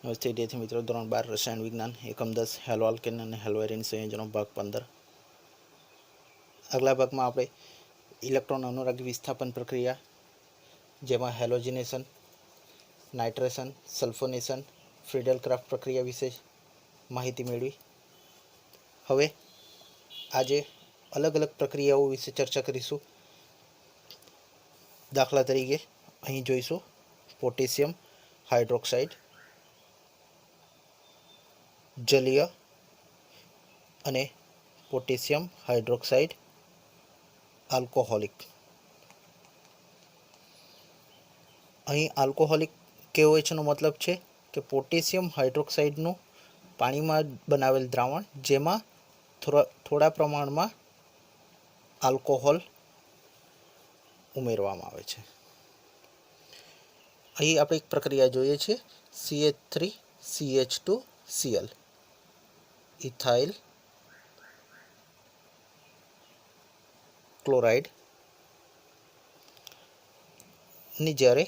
नमस्ते विद्यार्थी मित्रों, ધોરણ 12 રસાયણ વિજ્ઞાન એકમ 10 હેલો આલ્કેન અને હેલો એરીન સંયોજનો ભાગ 15। આગલા ભાગમાં આપણે ઇલેક્ટ્રોન અનુરાગી વિસ્થાપન પ્રક્રિયા, જેમાં હેલોજિનેશન, નાઇટ્રેશન, સલ્ફોનેશન, ફ્રીડલ ક્રાફ્ટ પ્રક્રિયા વિશે માહિતી મેળવી। હવે આજે અલગ અલગ પ્રક્રિયાઓ વિશે ચર્ચા કરીશું। દાખલા તરીકે અહીં જોઈશું પોટેશિયમ હાઇડ્રોક્સાઇડ, જલીય અને પોટેશિયમ હાઇડ્રોક્સાઇડ આલ્કોહોલિક। અહીં આલ્કોહોલિક KOH નો મતલબ છે કે પોટેશિયમ હાઇડ્રોક્સાઇડનું પાણીમાં બનાવેલ દ્રાવણ જેમાં થોડા પ્રમાણમાં આલ્કોહોલ ઉમેરવામાં આવે છે। અહીં આપણે એક પ્રક્રિયા જોઈએ છે CH3CH2Cl ઇથાઇલ ક્લોરાઇડ ની જ્યારે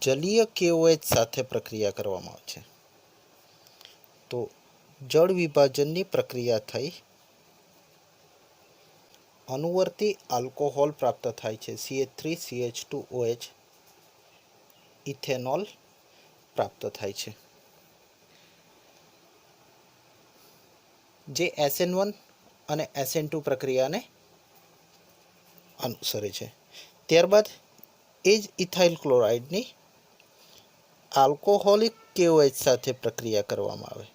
જલીય KOH સાથે પ્રક્રિયા કરવામાં આવે છે તો જળ વિભાજનની પ્રક્રિયા થઈ અનુવર્તી આલ્કોહોલ પ્રાપ્ત થાય છે CH3CH2OH ઇથેનોલ પ્રાપ્ત થાય છે જે SN1 અને SN2 પ્રક્રિયાને અનુસરે છે। ત્યારબાદ એ જ ઇથાઇલ ક્લોરાઇડની આલ્કોહોલિક KOH સાથે પ્રક્રિયા કરવામાં આવે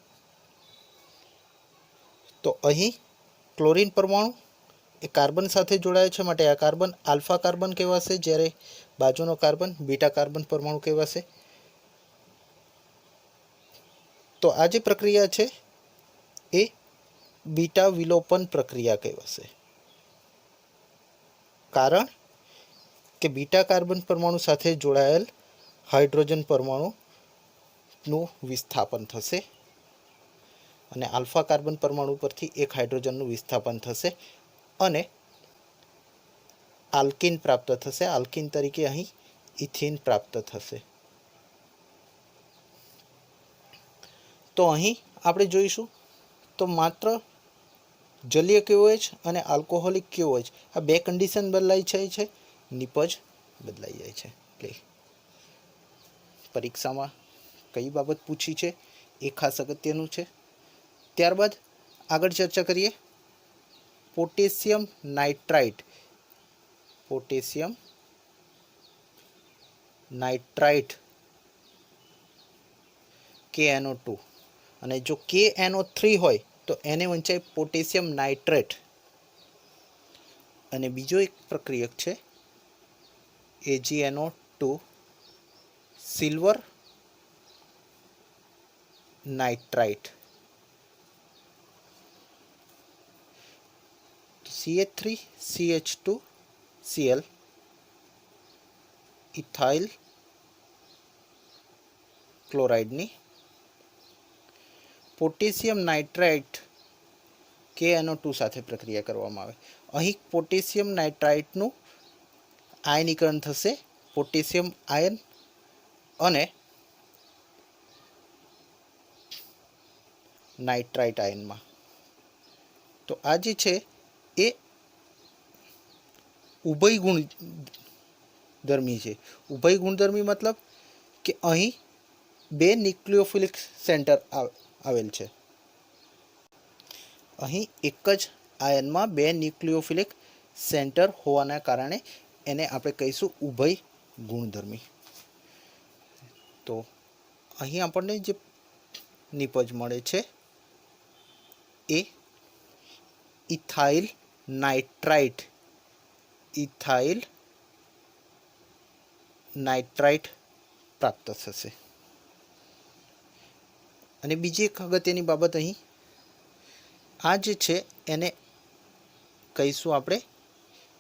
તો અહીં ક્લોરીન પરમાણુ એ કાર્બન સાથે જોડાય છે, માટે આ કાર્બન આલ્ફા કાર્બન કહેવાશે, જ્યારે બાજુનો કાર્બન બીટા કાર્બન પરમાણુ કહેવાશે। તો આ જે પ્રક્રિયા છે એ બીટા વિલોપન પ્રક્રિયા કહેવાશે, કારણ કે બીટા કાર્બન પરમાણુ સાથે જોડાયેલ હાઇડ્રોજન પરમાણુનું વિસ્થાપન થશે અને આલ્ફા કાર્બન પરમાણુ પરથી એક હાઇડ્રોજનનું વિસ્થાપન થશે અને આલ્કીન પ્રાપ્ત થશે। આલ્કીન તરીકે અહીં ઇથીન પ્રાપ્ત થશે। તો અહીં આપણે જોઈશું તો માત્ર જલીય KOH અને આલ્કોહોલિક KOH આ બે કન્ડિશન બદલાઈ જાય છે, નિપજ બદલાઈ જાય છે। એટલે પરીક્ષામાં કઈ બાબત પૂછી છે એ ખાસ અગત્યનું છે। ત્યારબાદ આગળ ચર્ચા કરીએ potassium nitrite. Potassium nitrite KNO2 અને જો KNO3 હોય તો એને વંચાય પોટેશિયમ નાઇટ્રેટ। અને બીજો એક પ્રક્રિયક છે AgNO2 silver nitrite. CH3CH2Cl ethyl ક્લોરાઇડની પોટેશિયમ નાઇટ્રાઇટ KNO2 સાથે પ્રક્રિયા કરવામાં આવે। અહીં પોટેશિયમ નાઇટ્રાઇટનું આયનીકરણ થશે પોટેશિયમ આયન અને નાઇટ્રાઇટ આયનમાં। તો આ જે છે એ ઉભય ગુણધર્મી છે। ઉભય ગુણધર્મી મતલબ કે અહીં બે ન્યુક્લિયોફિલિક સેન્ટર આવેલ છે। અહીં એક જ આયનમાં બે ન્યુક્લિયોફિલિક સેન્ટર હોવાના કારણે એને આપણે કહીશું ઉભય ગુણધર્મી। તો અહીં આપણને જે નિપજ મળે છે એ ઇથાઇલ નાઇટ્રાઇટ ઇથાઇલ નાઇટ્રાઇટ પ્રાપ્ત થશે। અને બીજી એક અગત્યની બાબત અહીં આ જે છે એને કહીશું આપણે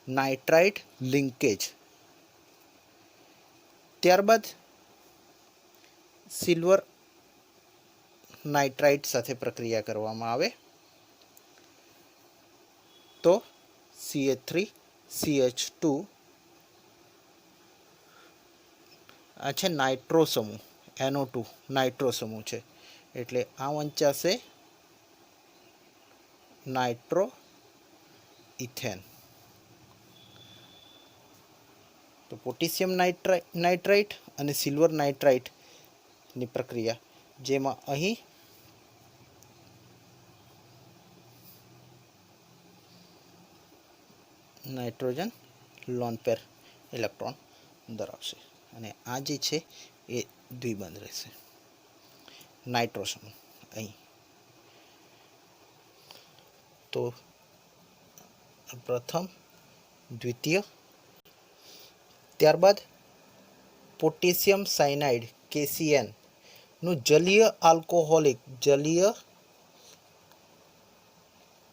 નાઇટ્રાઇટ લિંકેજ। ત્યારબાદ સિલ્વર નાઇટ્રાઇટ સાથે પ્રક્રિયા કરવામાં આવે તો CH3CH2 આ છે નાઇટ્રો સમૂહ NO2 નાઇટ્રો સમૂહ છે, એટલે આ વંચાશે નાઇટ્રો ઇથેન. તો પોટેશિયમ નાઇટ્રાઇટ અને સિલ્વર નાઇટ્રાઇટની પ્રક્રિયા, જેમાં અહીં નાઇટ્રોજન લોન પેર ઇલેક્ટ્રોન ધરાવશે અને આ જે છે એ દ્વિબંધ રહેશે. નાઇટ્રો સમૂહ અહીં. તો પ્રથમ, દ્વિતીય. ત્યારબાદ પોટેશિયમ સાયનાઇડ KCN નું જલીય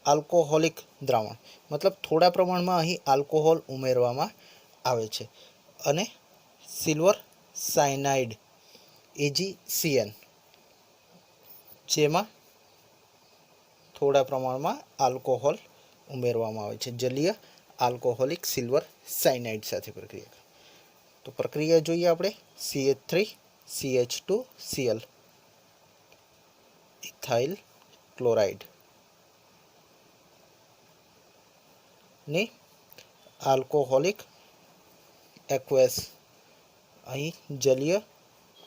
આલ્કોહોલિક દ્રાવણ, મતલબ થોડા પ્રમાણમાં અહીં આલ્કોહોલ ઉમેરવામાં આવે છે. અને સિલ્વર સાયનાઇડ AgCN, જેમાં થોડા પ્રમાણમાં આલ્કોહોલ ઉમેરવામાં આવે છે, જલીય આલ્કોહોલિક સિલ્વર સાયનાઇડ સાથે પ્રક્રિયા. તો પ્રક્રિયા જોઈએ આપણે. CH3CH2Cl ઇથાઇલ ક્લોરાઇડ ને આલ્કોહોલિક એક્વેસ, અહીં જલીય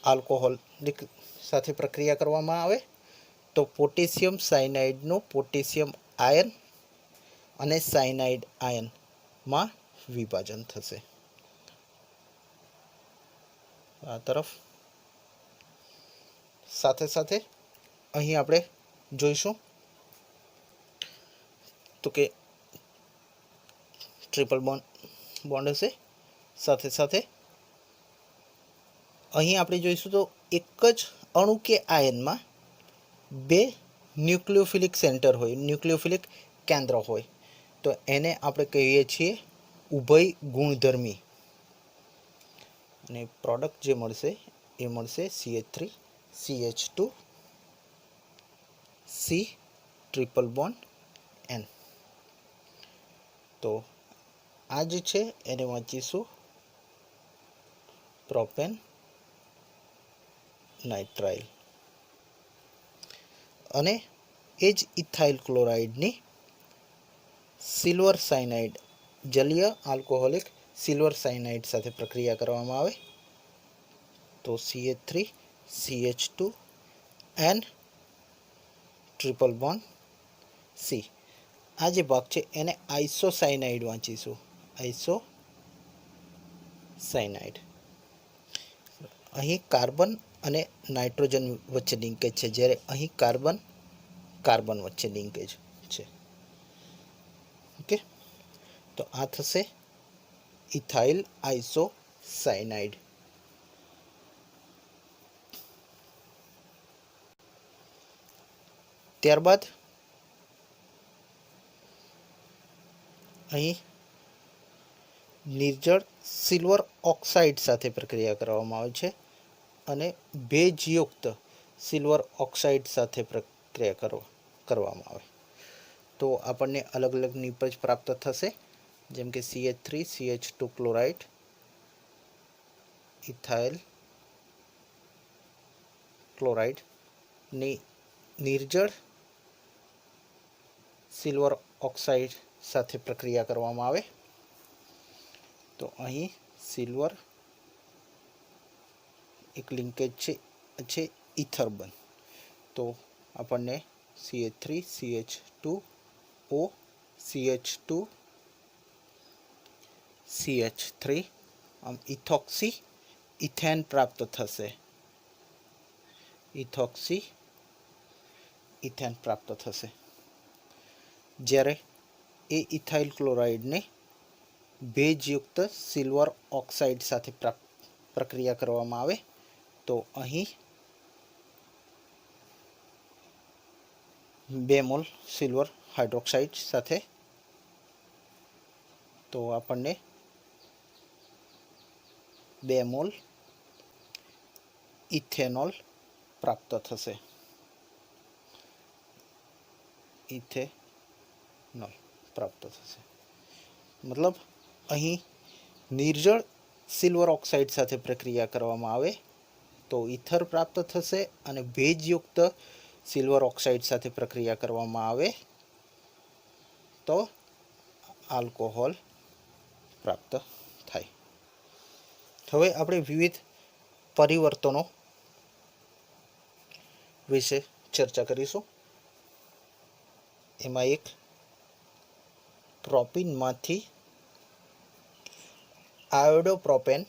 આલ્કોહોલિક સાથે પ્રક્રિયા કરવામાં આવે તો પોટેશિયમ સાયનાઇડનું પોટેશિયમ આયન અને સાયનાઇડ આયનમાં વિભાજન થશે. આ તરફ સાથે સાથે અહીં આપણે જોઈશું તો કે ટ્રિપલ બોન્ડ હશે. સાથે સાથે અહીં આપણે જોઈશું તો એક જ અણુ કે આયનમાં બે ન્યુક્લિયોફિલિક સેન્ટર હોય, ન્યુક્લિયોફિલિક કેન્દ્ર હોય, તો એને આપણે કહીએ છીએ ઉભય ગુણધર્મી. અને પ્રોડક્ટ જે મળશે એ મળશે CH3CH2C ટ્રિપલ બોન્ડ N. તો આ જે છે એને વાંચીશું પ્રોપેન નાઇટ્રાઇલ. અને એ જ ઇથાઇલ ક્લોરાઇડની સિલ્વર સાયનાઇડ, જલીય આલ્કોહોલિક સિલ્વર સાયનાઇડ સાથે પ્રક્રિયા કરવામાં આવે તો CH3CH2N ટ્રિપલ બોન્ડ C. આ જે ભાગ છે એને આઇસોસાયનાઇડ વાંચીશું, આઇસોસાયનાઇડ. અહીં કાર્બન અને નાઇટ્રોજન વચ્ચે લિંકેજ છે, જ્યારે અહીં કાર્બન વચ્ચે લિંકેજ છે. ઓકે, તો આ થશે ઇથાઇલ આઇસોસાયનાઇડ. ત્યારબાદ અહીં નિર્જળ સિલ્વર ઓક્સાઇડ સાથે પ્રક્રિયા કરવામાં આવે છે અને ભેજયુક્ત સિલ્વર ઓક્સાઇડ સાથે પ્રક્રિયા કરવામાં આવે તો આપણને અલગ અલગ નિપજ પ્રાપ્ત થશે, જેમ કે CH3CH2 ક્લોરાઇડ, ઇથાઇલ ક્લોરાઇડની નિર્જળ સિલ્વર ઓક્સાઇડ સાથે પ્રક્રિયા કરવામાં આવે તો અહીં સિલ્વર એક લિંકેજ છે ઇથર બંધ, તો આપણને CH3CH2O CH2 CH3 આમ ઇથોક્સી ઇથેન પ્રાપ્ત થશે, ઇથોક્સી ઇથેન પ્રાપ્ત થશે. જ્યારે એ ઇથાઇલ ક્લોરાઇડને ભેજયુક્ત સિલ્વર ઓક્સાઇડ સાથે પ્રક્રિયા કરવામાં આવે તો અહીં 2 મોલ સિલ્વર હાઇડ્રોક્સાઇડ સાથે તો આપણને 2 મોલ ઇથેનોલ પ્રાપ્ત થશે, ઇથેનોલ પ્રાપ્ત થશે. મતલબ અહીં નિર્જળ સિલ્વર ઓક્સાઇડ સાથે પ્રક્રિયા કરવામાં આવે તો ઇથર પ્રાપ્ત થશે અને ભેજયુક્ત સિલ્વર ઓક્સાઇડ સાથે પ્રક્રિયા કરવામાં આવે તો આલ્કોહોલ પ્રાપ્ત થાય. હવે આપણે વિવિધ પરિવર્તનો વિશે ચર્ચા કરીશું. એમાં એક પ્રોપિનમાંથી આયોડોપ્રોપેન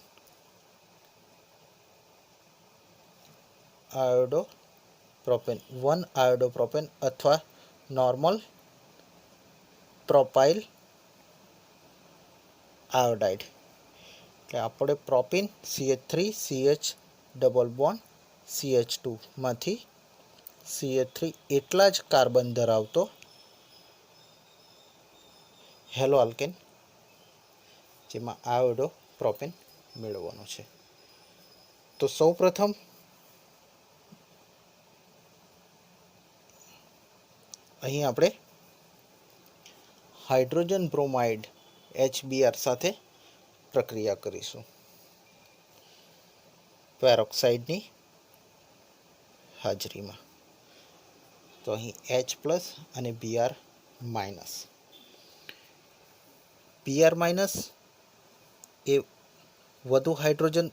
વન આયોડોપ્રોપેન અથવા નોર્મલ પ્રોપાઇલ આયોડાઇડ. એટલે આપણે propyne CH3CH double bond CH2 માંથી CH3 એટલા જ કાર્બન ધરાવતો હેલો આલ્કેન જેમાં આયોડોપ્રોપેન મેળવવાનો છે. તો સૌપ્રથમ અહીં આપણે હાઇડ્રોજન બ્રોમાઇડ HBr સાથે પ્રક્રિયા કરીશું પેરોક્સાઇડની હાજરીમાં. તો અહીં H+ અને Br-. Br- એ વધુ હાઇડ્રોજન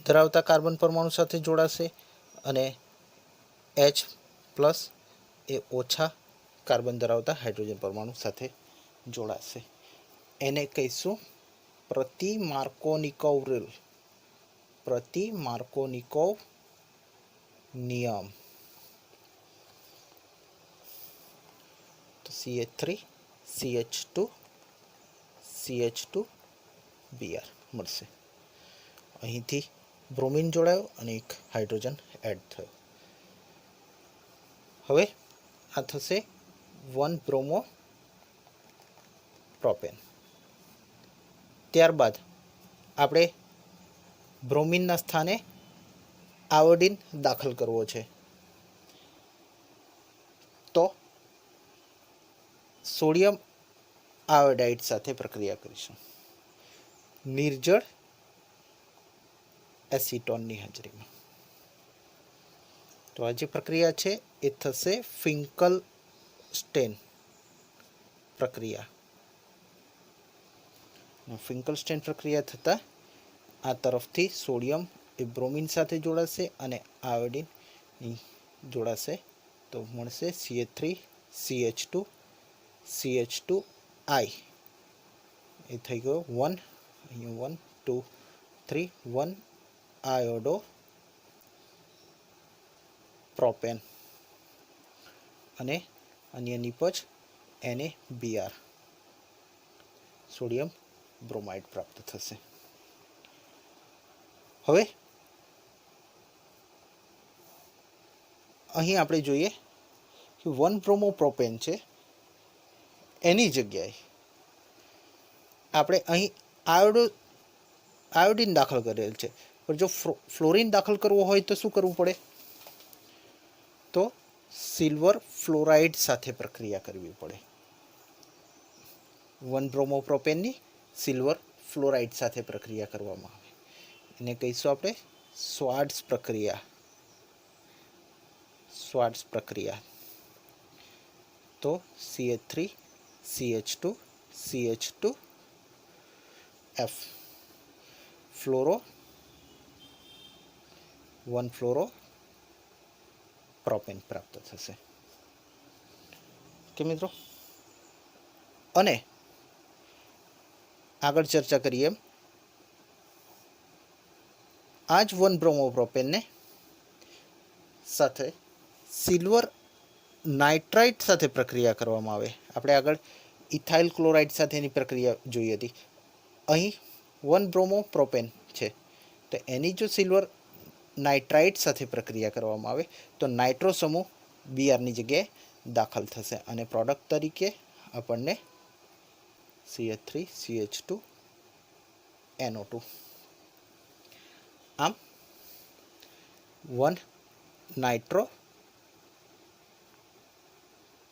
ધરાવતા કાર્બન પરમાણુ સાથે જોડાશે અને H+ એ ઓછા કાર્બન ધરાવતા હાઇડ્રોજન પરમાણુ સાથે જોડાશે. એને કહીશું પ્રતિ-માર્કોનિકોવ નિયમ. તો CH3 CH2 CH2 Br મળશે. અહીંથી બ્રોમિન જોડાયો અને એક હાઇડ્રોજન એડ થયો. હવે આ થશે 1 બ્રોમો પ્રોપેન. ત્યારબાદ આપણે બ્રોમિનના સ્થાને આયોડિન દાખલ કરવો છે. તો સોડિયમ આયોડાઇડ સાથે પ્રક્રિયા કરીશું નિર્જળ એસિટોનની હાજરીમાં. તો આ જે પ્રક્રિયા છે એ થશે ફિંકલસ્ટેન પ્રક્રિયા. ફિંકલસ્ટેન પ્રક્રિયા થતાં આ તરફથી સોડિયમ એ બ્રોમિન સાથે જોડાશે અને આયોડિન જોડાશે તો મળશે CH3 CH2 CH2I. એ થઈ ગયો 1, અહીંયા 1 2 3 1 આયોડો પ્રોપેન અને અન્ય નિપજ NaBr સોડિયમ બ્રોમાઇડ પ્રાપ્ત થશે. હવે અહીં આપણે જોઈએ કે 1 બ્રોમો પ્રોપેન છે એની જગ્યાએ આપણે અહીં આયોડિન દાખલ કરેલ છે, પણ જો ફ્લોરિન દાખલ કરવો હોય તો શું કરવું પડે? તો સિલ્વર ફ્લોરાઇડ સાથે પ્રક્રિયા કરવી પડે. 1 બ્રોમો પ્રોપેનની સિલ્વર ફ્લોરાઇડ સાથે પ્રક્રિયા કરવામાં આવે. એને કહીશું આપણે સ્વાર્ટ્ઝ પ્રક્રિયા. તો CH3 CH2 CH2F fluoro 1 fluoro propane પ્રાપ્ત થશે. કે મિત્રો, અને આગળ ચર્ચા કરીએ એમ આ જ 1 બ્રોમો પ્રોપેનને સાથે સિલ્વર નાઇટ્રાઇટ સાથે પ્રક્રિયા કરવામાં આવે. આપણે આગળ ઇથાઇલ ક્લોરાઇડ સાથેની પ્રક્રિયા જોઈ હતી. અહીં 1 બ્રોમો પ્રોપેન છે તો એની જો સિલ્વર નાઇટ્રાઇટ સાથે પ્રક્રિયા કરવામાં આવે તો નાઇટ્રો સમૂહ Br-ની જગ્યાએ દાખલ થશે અને પ્રોડક્ટ તરીકે આપણને CH3 CH2 NO2 આમ 1 નાઇટ્રો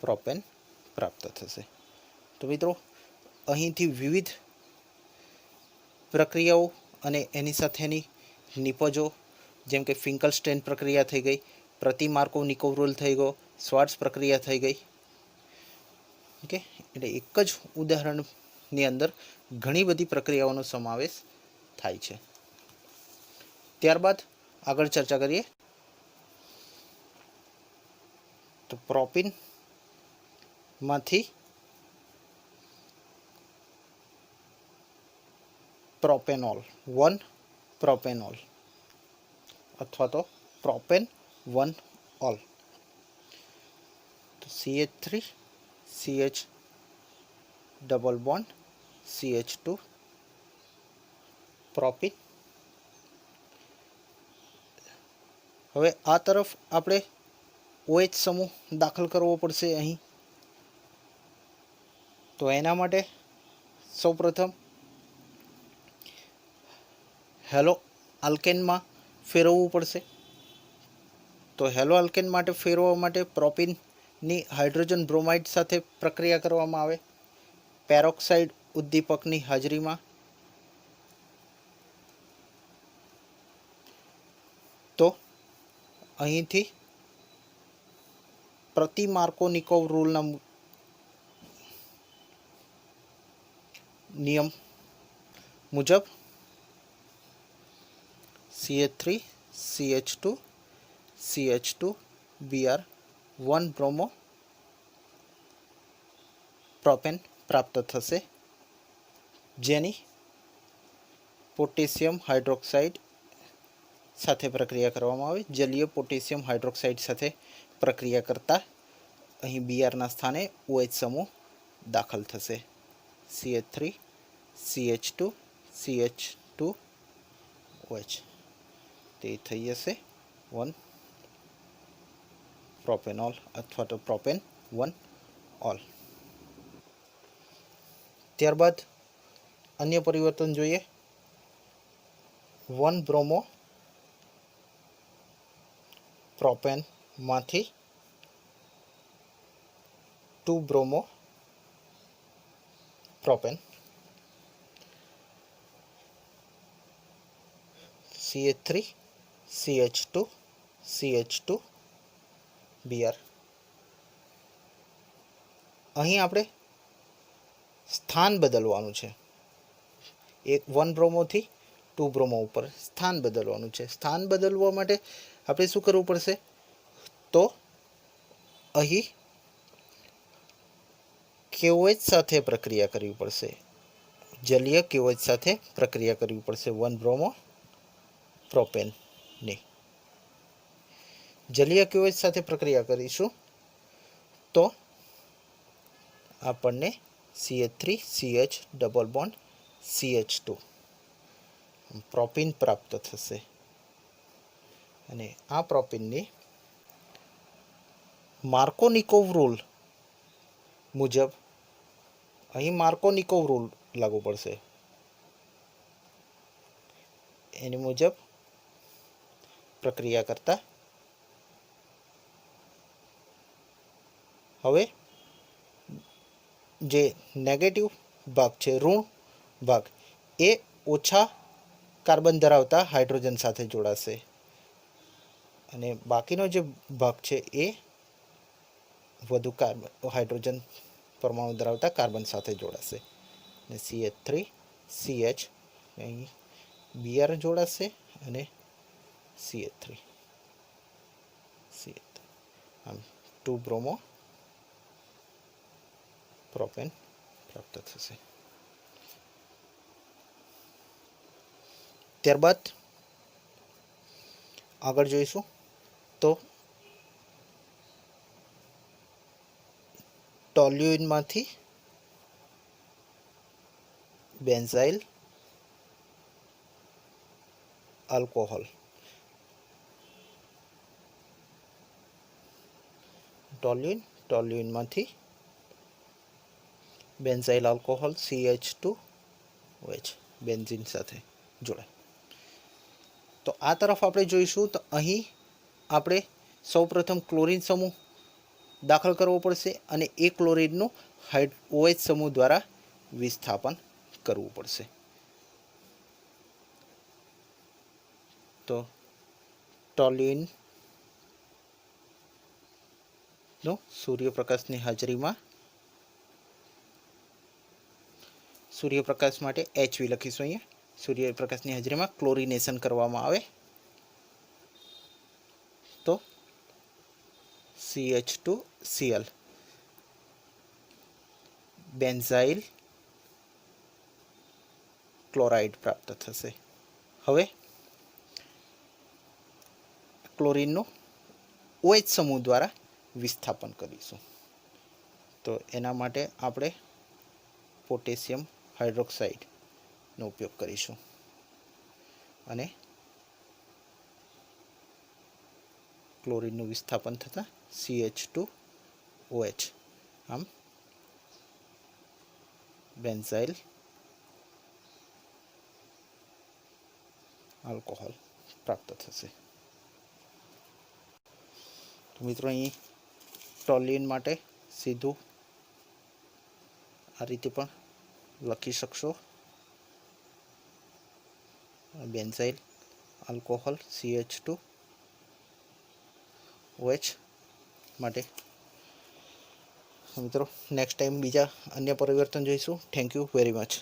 પ્રોપેન પ્રાપ્ત થશે. તો મિત્રો, અહીંથી વિવિધ પ્રક્રિયાઓ અને એની સાથેની નિપજો જેમ કે ફિંકલસ્ટેન પ્રક્રિયા થઈ ગઈ, પ્રતિમાર્કોવ-નિકોવ રૂલ થઈ ગયો, શ્વાર્ટ્ઝ પ્રક્રિયા થઈ ગઈ. ઓકે, એટલે એક જ ઉદાહરણની અંદર ઘણી બધી પ્રક્રિયાઓનો સમાવેશ થાય છે. ત્યારબાદ આગળ ચર્ચા કરીએ તો પ્રોપીનમાંથી પ્રોપેનોલ, 1 પ્રોપેનોલ અથવા તો પ્રોપેન 1 ઓલ. તો CH3 CH double bond CH2 propyne. હવે આ તરફ આપણે OH સમૂહ દાખલ કરવો પડશે અહીં. તો એના માટે સૌપ્રથમ હેલો આલ્કેનમાં ફેરવવું પડશે. તો હેલો આલ્કેન માટે ફેરવવા માટે પ્રોપીનની હાઇડ્રોજન બ્રોમાઇડ સાથે પ્રક્રિયા કરવામાં આવે પેરોક્સાઇડ ઉદ્દીપકની હાજરીમાં. તો અહીંથી પ્રતિમાર્કોવ-નિકોવ રૂલના નિયમ મુજબ CH3 CH2 CH2 Br 1 bromo propane પ્રાપ્ત થશે, જેની પોટેશિયમ હાઇડ્રોક્સાઇડ સાથે પ્રક્રિયા કરવામાં આવે. જલીય પોટેશિયમ હાઇડ્રોક્સાઇડ સાથે પ્રક્રિયા કરતાં અહીં Brના સ્થાને OH સમૂહ દાખલ થશે. CH3 CH2 CH2 OH તે થઈ જશે 1 પ્રોપેનોલ અથવા તો પ્રોપેન 1 ઓલ. ત્યારબાદ અન્ય પરિવર્તન જોઈએ. 1 બ્રોમો પ્રોપેનમાંથી 2 bromo propane. CH3 CH2 CH2 Br. અહીં આપણે સ્થાન બદલવાનું છે. 1 બ્રોમોથી 2 બ્રોમો ઉપર સ્થાન બદલવાનું છે. સ્થાન બદલવા માટે આપણે શું કરવું પડશે? તો અહીં KOH સાથે પ્રક્રિયા કરવી પડશે. જલીય KOH સાથે પ્રક્રિયા કરવી પડશે 1 બ્રોમો પ્રોપેનની. જલીય KOH સાથે પ્રક્રિયા કરીશું તો આપણને CH3 CH double bond CH2 propyne પ્રાપ્ત થશે. અને આ પ્રોપીનની માર્કો-નિકોવ રૂલ મુજબ અહીં માર્કો-નિકોવ રૂલ લાગુ પડશે. એની મુજબ પ્રક્રિયા કરતા હવે જે નેગેટિવ ભાગ છે, ઋણ ભાગ, એ ઓછા કાર્બન ધરાવતા હાઇડ્રોજન સાથે જોડાશે અને બાકીનો જે ભાગ છે એ વધુ હાઇડ્રોજન પરમાણુ ધરાવતા કાર્બન સાથે જોડાશે. અને CH3 CH અહીં Br જોડાશે અને CH3 આમ 2 બ્રોમો પ્રોપેન પ્રાપ્ત થશે. ત્યારબાદ આગળ જોઈશું તો ટોલ્યુઇનમાંથી બેન્ઝાઇલ આલ્કોહોલ. ટોલ્યુઇનમાંથી બેન્ઝાઇલ આલ્કોહોલ CH2OH બેન્ઝીન સાથે જોડાય. તો આ તરફ આપણે જોઈશું તો અહીં આપણે સૌપ્રથમ ક્લોરીન સમૂહ દાખલ કરવો પડશે અને એ ક્લોરીનનું OH સમૂહ દ્વારા વિસ્થાપન કરવું પડશે. તો ટોલ્યુઇન નો સૂર્યપ્રકાશની હાજરીમાં સૂર્યપ્રકાશ માટે HV લખીશું અહીંયા. સૂર્યપ્રકાશની હાજરીમાં ક્લોરિનેશન કરવામાં આવે તો CH2Cl બેન્ઝાઇલ ક્લોરાઇડ પ્રાપ્ત થશે. હવે ક્લોરીનનું OH સમૂહ દ્વારા વિસ્થાપન કરીશું. તો એના માટે આપણે પોટેશિયમ હાઇડ્રોક્સાઇડનો ઉપયોગ કરીશું અને ક્લોરીનનું વિસ્થાપન થતાં CH2OH આમ બેન્ઝાઇલ આલ્કોહોલ પ્રાપ્ત થશે. તો મિત્રો અહીં ટોલ્યુઇન માટે સીધું આ રીતે પણ લખી શકશો. બેન્ઝાઇલ આલ્કોહોલ CH2OH માટે. મિત્રો નેક્સ્ટ ટાઈમ બીજા અન્ય પરિવર્તન જોઈશું. Thank you very much.